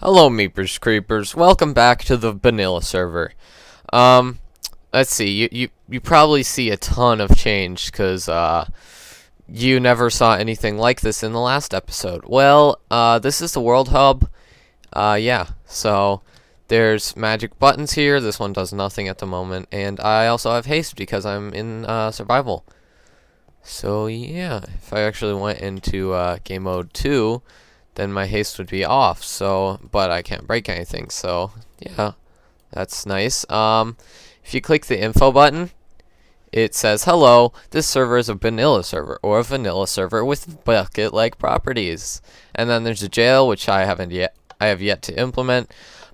Hello, Meepers Creepers. Welcome back to the Banilla server. Let's see. You probably see a ton of change because you never saw anything like this in the last episode. Well, this is the World Hub. Yeah. So there's magic buttons here. This one does nothing at the moment, and I also have haste because I'm in survival. So yeah, if I actually went into game mode 2. Then my haste would be off, so, but I can't break anything, so, yeah, that's nice. If you click the info button, it says, hello, this server is a vanilla server, or a vanilla server with bucket-like properties. And then there's a jail, which I have yet to implement,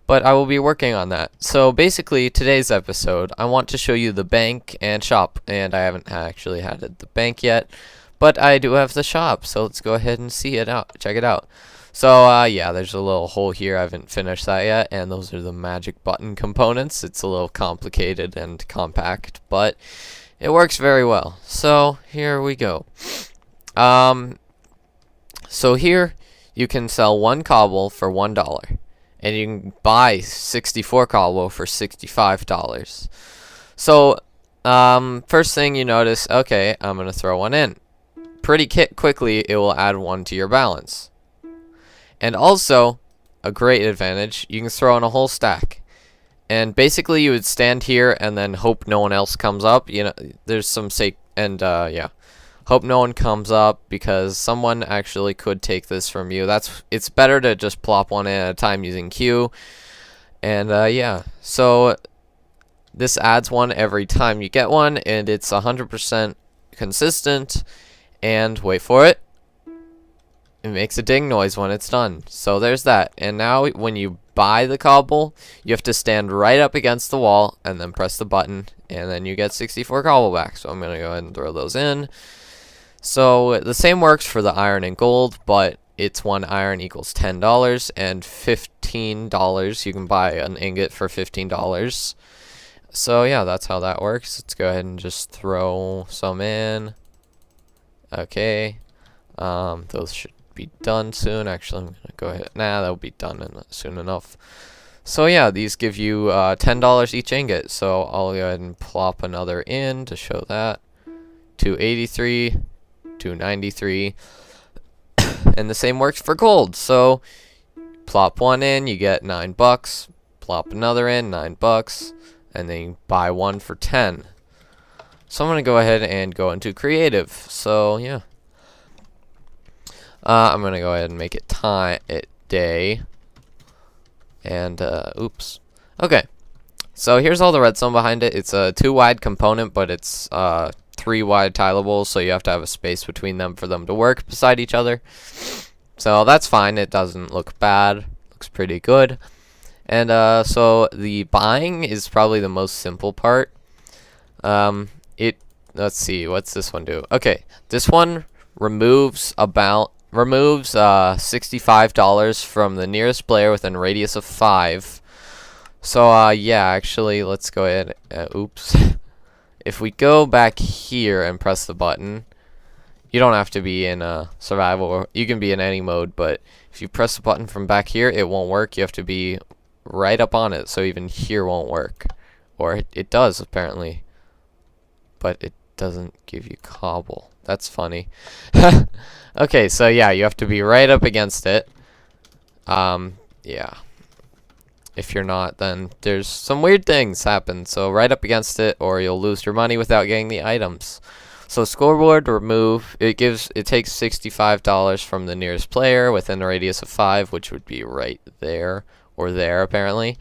but I will be working on that. So basically, today's episode, I want to show you the bank and shop, and I haven't actually had the bank yet, but I do have the shop, so let's go ahead and see it out, check it out. So, yeah, there's a little hole here. I haven't finished that yet, and those are the magic button components. It's a little complicated and compact, but it works very well. So, here we go. So here, you can sell 1 cobble for $1, and you can buy 64 cobble for $65. So, first thing you notice, okay, I'm going to throw 1 in. Pretty quickly, it will add 1 to your balance. And also, a great advantage, you can throw in a whole stack. And basically, you would stand here and then hope no one else comes up. You know, there's some yeah. Hope no one comes up because someone actually could take this from you. It's better to just plop 1 in at a time using Q. And, yeah. So, this adds 1 every time you get 1, and it's 100% consistent. And, wait for it. It makes a ding noise when it's done. So there's that. And now when you buy the cobble, you have to stand right up against the wall and then press the button, and then you get 64 cobble back. So I'm going to go ahead and throw those in. So the same works for the iron and gold, but it's 1 iron equals $10 and $15. You can buy an ingot for $15. So yeah, that's how that works. Let's go ahead and just throw some in. Okay. Those should be done soon. Actually, I'm gonna go ahead. Nah, that'll be done soon enough. So yeah, these give you $10 each ingot. So I'll go ahead and plop another in to show that. 283, 293, and the same works for gold. So plop 1 in, you get $9. Plop another in, $9, and then you buy 1 for 10. So I'm gonna go ahead and go into creative. So yeah. I'm gonna go ahead and make it day. And oops. Okay. So here's all the redstone behind it. It's a 2 wide component, but it's 3 wide tileables, so you have to have a space between them for them to work beside each other. So that's fine. It doesn't look bad. Looks pretty good. And so the buying is probably the most simple part. Let's see, what's this one do? Okay, this one removes $65 from the nearest player within a radius of 5. So yeah, actually, let's go ahead. Oops. If we go back here and press the button, you don't have to be in survival, or you can be in any mode, but if you press the button from back here, it won't work. You have to be right up on it, so even here won't work. Or it does, apparently. But it doesn't give you cobble. That's funny. Okay, so yeah, you have to be right up against it. Yeah. If you're not, then there's some weird things happen. So right up against it, or you'll lose your money without getting the items. So scoreboard remove, it takes $65 from the nearest player within a radius of 5, which would be right there, or there apparently.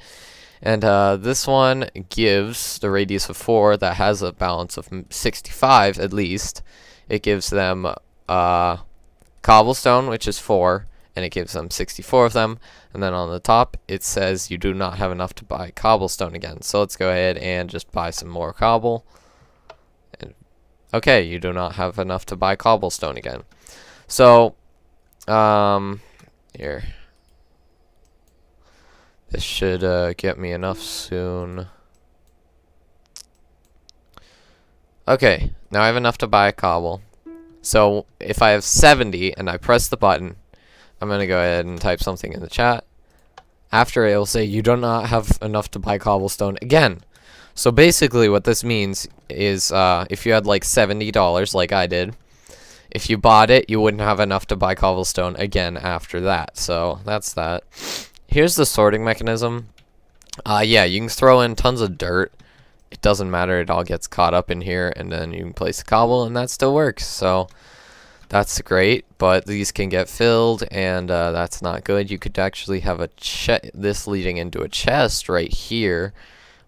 And this one gives the radius of 4 that has a balance of 65 at least. It gives them cobblestone, which is 4, and it gives them 64 of them. And then on the top, it says you do not have enough to buy cobblestone again. So let's go ahead and just buy some more cobble. And, okay, you do not have enough to buy cobblestone again. So, here. This should get me enough soon. Okay, now I have enough to buy a cobble. So if I have 70 and I press the button, I'm going to go ahead and type something in the chat. After it will say you do not have enough to buy cobblestone again. So basically what this means is if you had like $70 like I did, if you bought it, you wouldn't have enough to buy cobblestone again after that. So that's that. Here's the sorting mechanism. Yeah, you can throw in tons of dirt. It doesn't matter. It all gets caught up in here, and then you can place a cobble, and that still works. So that's great, but these can get filled, and that's not good. You could actually have this leading into a chest right here,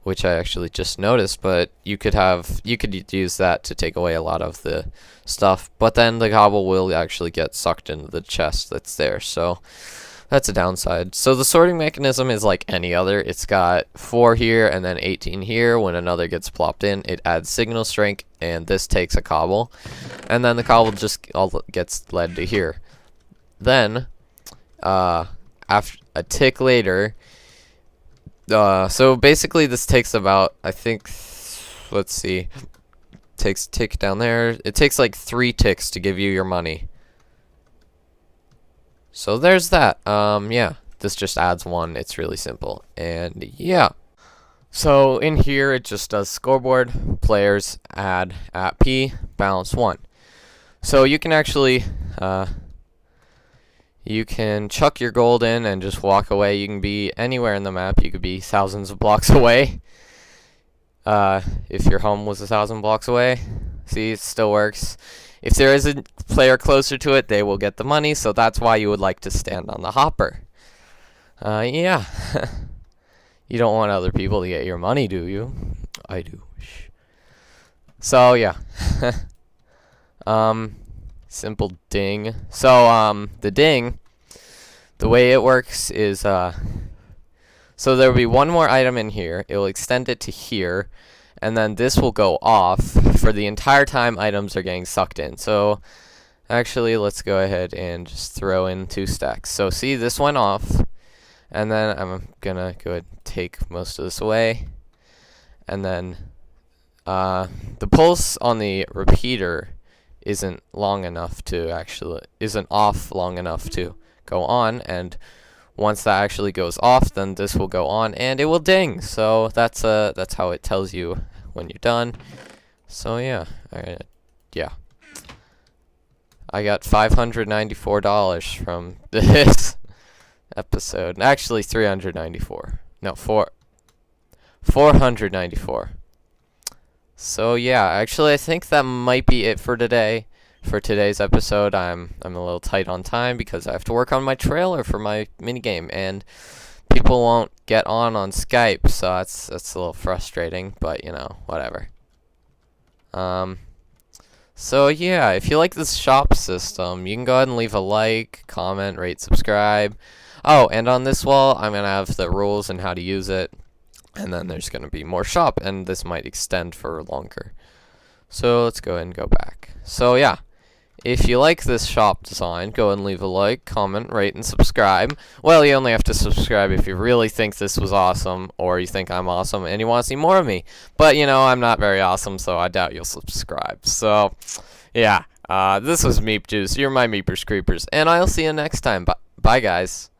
which I actually just noticed, but you could use that to take away a lot of the stuff, but then the cobble will actually get sucked into the chest that's there, so that's a downside. So the sorting mechanism is like any other. It's got 4 here and then 18 here. When another gets plopped in, it adds signal strength, and this takes a cobble, and then the cobble just all gets led to here. Then after a tick later, so basically this takes about, I think, let's see, takes tick down there. It takes like 3 ticks to give you your money. So there's that. Yeah, this just adds 1. It's really simple. And yeah. So in here it just does scoreboard, players, add, at P, balance 1. So you can actually you can chuck your gold in and just walk away. You can be anywhere in the map. You could be thousands of blocks away. If your home was 1,000 blocks away. See, it still works. If there is a player closer to it, they will get the money, so that's why you would like to stand on the hopper. Yeah. You don't want other people to get your money, do you? I do. So, yeah. Simple ding. So, the ding, the way it works is, so there will be one more item in here. It will extend it to here, and then this will go off for the entire time items are getting sucked in. So actually, let's go ahead and just throw in 2 stacks. So see, this went off, and then I'm gonna go ahead and take most of this away, and then the pulse on the repeater isn't off long enough to go on, and once that actually goes off, then this will go on and it will ding. So that's how it tells you when you're done. So yeah, yeah. I got $594 from this episode. Actually, 394. No, 494. So yeah, actually I think that might be it for today. For today's episode, I'm a little tight on time because I have to work on my trailer for my minigame, and people won't get on Skype, so that's a little frustrating, but you know, whatever. So yeah, if you like this shop system, you can go ahead and leave a like, comment, rate, subscribe. Oh, and on this wall, I'm gonna have the rules and how to use it, and then there's gonna be more shop, and this might extend for longer. So let's go ahead and go back. So yeah. If you like this shop design, go ahead and leave a like, comment, rate, and subscribe. Well, you only have to subscribe if you really think this was awesome, or you think I'm awesome, and you want to see more of me. But, you know, I'm not very awesome, so I doubt you'll subscribe. So, yeah, this was Meep Juice. You're my Meepers Creepers, and I'll see you next time. Bye, guys.